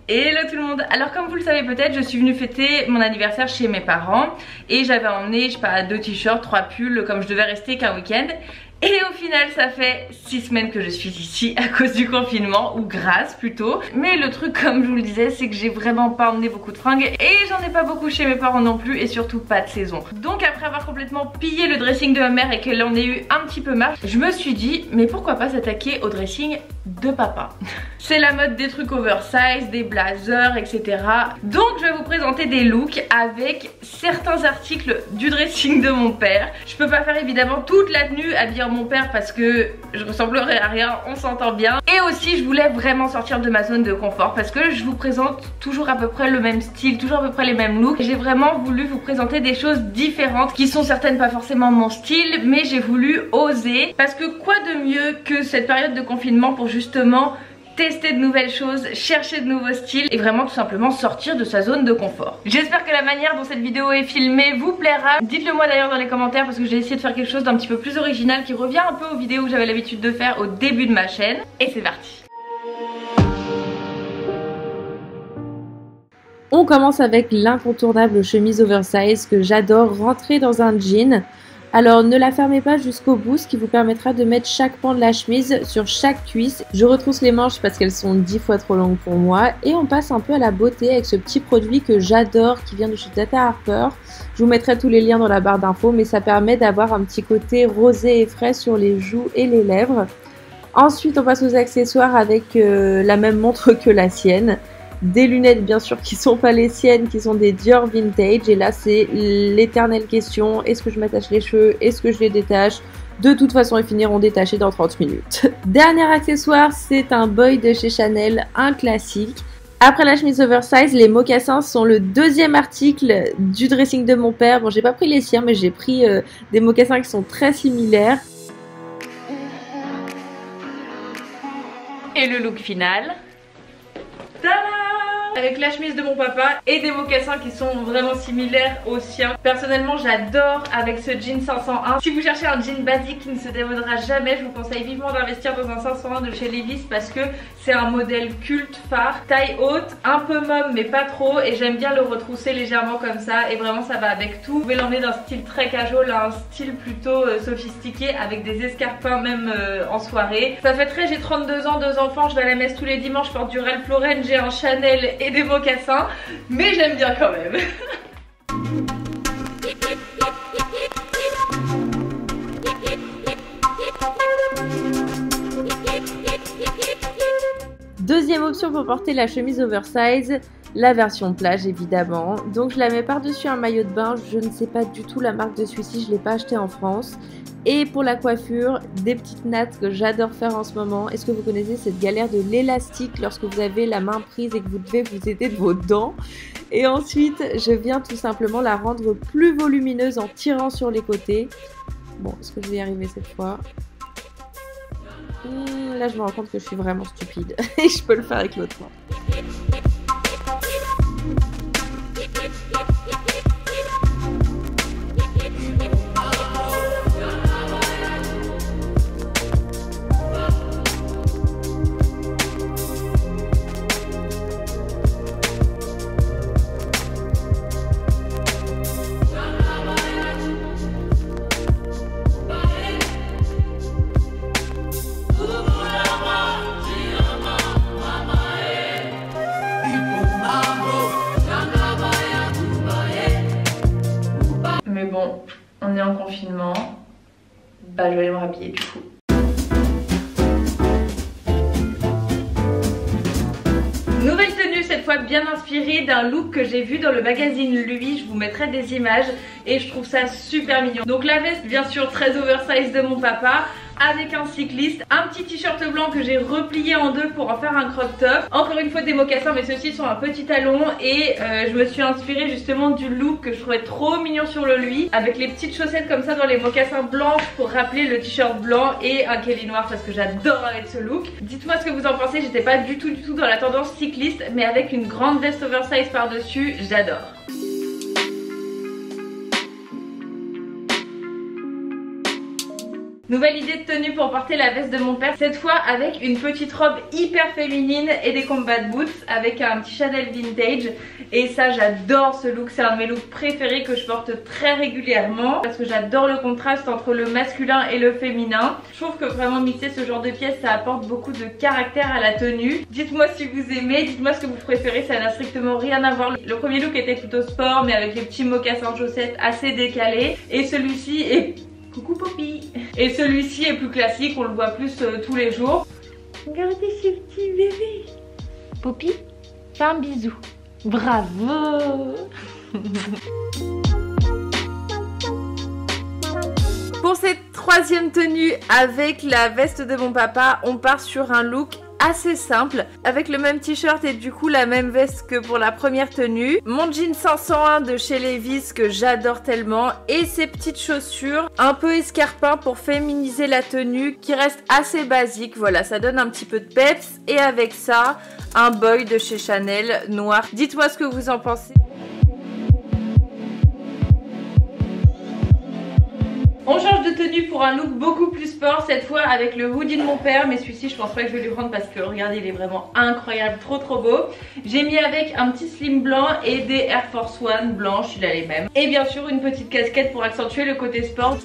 Hello tout le monde. Alors comme vous le savez peut-être, je suis venue fêter mon anniversaire chez mes parents et j'avais emmené, je sais pas, 2 t-shirts, 3 pulls, comme je devais rester qu'un week-end. Et au final ça fait 6 semaines que je suis ici à cause du confinement, ou grâce plutôt. Mais le truc, comme je vous le disais, c'est que j'ai vraiment pas emmené beaucoup de fringues et j'en ai pas beaucoup chez mes parents non plus, et surtout pas de saison. Donc après avoir complètement pillé le dressing de ma mère et qu'elle en ait eu un petit peu marre, je me suis dit mais pourquoi pas s'attaquer au dressing de papa. C'est la mode des trucs oversize, des blazers, etc. Donc je vais vous présenter des looks avec certains articles du dressing de mon père. Je peux pas faire évidemment toute la tenue habillée en mon père parce que je ressemblerai à rien, on s'entend bien. Et aussi je voulais vraiment sortir de ma zone de confort parce que je vous présente toujours à peu près le même style, toujours à peu près les mêmes looks. J'ai vraiment voulu vous présenter des choses différentes qui sont certaines pas forcément mon style, mais j'ai voulu oser parce que quoi de mieux que cette période de confinement pour justement tester de nouvelles choses, chercher de nouveaux styles et vraiment tout simplement sortir de sa zone de confort. J'espère que la manière dont cette vidéo est filmée vous plaira. Dites-le moi d'ailleurs dans les commentaires parce que j'ai essayé de faire quelque chose d'un petit peu plus original qui revient un peu aux vidéos que j'avais l'habitude de faire au début de ma chaîne. Et c'est parti. On commence avec l'incontournable chemise oversize que j'adore rentrer dans un jean. Alors ne la fermez pas jusqu'au bout, ce qui vous permettra de mettre chaque pan de la chemise sur chaque cuisse. Je retrousse les manches parce qu'elles sont 10 fois trop longues pour moi. Et on passe un peu à la beauté avec ce petit produit que j'adore qui vient de chez Tata Harper. Je vous mettrai tous les liens dans la barre d'infos, mais ça permet d'avoir un petit côté rosé et frais sur les joues et les lèvres. Ensuite on passe aux accessoires avec la même montre que la sienne. Des lunettes bien sûr qui sont pas les siennes, qui sont des Dior Vintage, et là c'est l'éternelle question, est-ce que je m'attache les cheveux, est-ce que je les détache? De toute façon ils finiront détachés dans 30 minutes. Dernier accessoire, c'est un boy de chez Chanel, un classique. Après la chemise oversize, les mocassins sont le deuxième article du dressing de mon père. Bon, j'ai pas pris les siens mais j'ai pris des mocassins qui sont très similaires. Et le look final, tada! Avec la chemise de mon papa et des mocassins qui sont vraiment similaires aux siens. Personnellement j'adore avec ce jean 501. Si vous cherchez un jean basique qui ne se démodera jamais, je vous conseille vivement d'investir dans un 501 de chez Levi's parce que c'est un modèle culte phare, taille haute, un peu momme mais pas trop, et j'aime bien le retrousser légèrement comme ça et vraiment ça va avec tout. Vous pouvez l'emmener d'un style très casual à un style plutôt sophistiqué avec des escarpins même en soirée. Ça fait très, j'ai 32 ans, 2 enfants, je vais à la messe tous les dimanches, je porte du Ralph Lauren, j'ai un Chanel et des mocassins, mais j'aime bien quand même. Deuxième option pour porter la chemise oversize, la version plage évidemment. Donc je la mets par-dessus un maillot de bain, je ne sais pas du tout la marque de celui-ci, je ne l'ai pas acheté en France. Et pour la coiffure, des petites nattes que j'adore faire en ce moment. Est-ce que vous connaissez cette galère de l'élastique lorsque vous avez la main prise et que vous devez vous aider de vos dents? Et ensuite, je viens tout simplement la rendre plus volumineuse en tirant sur les côtés. Bon, est-ce que je vais y arriver cette fois? Là, je me rends compte que je suis vraiment stupide et je peux le faire avec l'autre main. Mais bon, on est en confinement, bah je vais aller me rhabiller du coup. Nouvelle tenue cette fois bien inspirée d'un look que j'ai vu dans le magazine Lui, je vous mettrai des images et je trouve ça super mignon. Donc la veste bien sûr très oversize de mon papa, avec un cycliste, un petit t-shirt blanc que j'ai replié en deux pour en faire un crop top. Encore une fois des mocassins, mais ceux-ci sont un petit talon, et je me suis inspirée justement du look que je trouvais trop mignon sur le lui, avec les petites chaussettes comme ça dans les mocassins blancs pour rappeler le t-shirt blanc, et un Kelly noir parce que j'adore avec ce look. Dites-moi ce que vous en pensez, j'étais pas du tout dans la tendance cycliste, mais avec une grande veste oversize par dessus, j'adore. Nouvelle idée de tenue pour porter la veste de mon père, cette fois avec une petite robe hyper féminine et des combat boots avec un petit Chanel vintage. Et ça, j'adore ce look, c'est un de mes looks préférés que je porte très régulièrement parce que j'adore le contraste entre le masculin et le féminin. Je trouve que vraiment mixer ce genre de pièces, ça apporte beaucoup de caractère à la tenue. Dites-moi si vous aimez, dites-moi ce que vous préférez, ça n'a strictement rien à voir. Le premier look était plutôt sport mais avec les petits mocassins chaussettes assez décalés. Et celui-ci est... Coucou Poppy. Et celui-ci est plus classique, on le voit plus tous les jours. Regardez ce petit bébé. Poppy, fais un bisou. Bravo. Pour cette troisième tenue avec la veste de mon papa, on part sur un look assez simple avec le même t-shirt et du coup la même veste que pour la première tenue, mon jean 501 de chez Levi's que j'adore tellement et ces petites chaussures un peu escarpins pour féminiser la tenue qui reste assez basique. Voilà, ça donne un petit peu de peps et avec ça un boy de chez Chanel noir. Dites-moi ce que vous en pensez. On change de tenue pour un look beaucoup plus sport, cette fois avec le hoodie de mon père, mais celui-ci je pense pas que je vais lui rendre parce que regardez, il est vraiment incroyable, trop beau. J'ai mis avec un petit slim blanc et des Air Force One blanches, il a les mêmes. Et bien sûr une petite casquette pour accentuer le côté sport.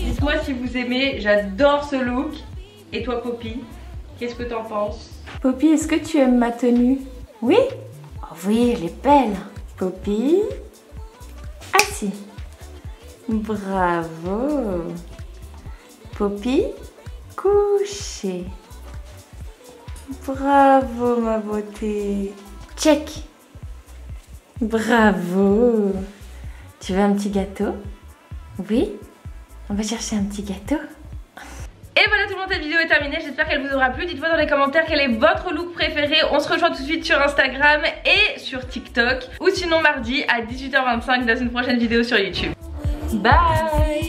Dites-moi si vous aimez, j'adore ce look. Et toi Poppy, qu'est-ce que t'en penses? Poppy, est-ce que tu aimes ma tenue? Oui? Oh oui, elle est belle. Poppy? Assis. Bravo. Poppy? Couché. Bravo ma beauté. Check. Bravo. Tu veux un petit gâteau? Oui? On va chercher un petit gâteau. Et voilà tout le monde, cette vidéo est terminée, j'espère qu'elle vous aura plu. Dites-moi dans les commentaires quel est votre look préféré. On se rejoint tout de suite sur Instagram et sur TikTok. Ou sinon mardi à 18h25 dans une prochaine vidéo sur YouTube. Bye.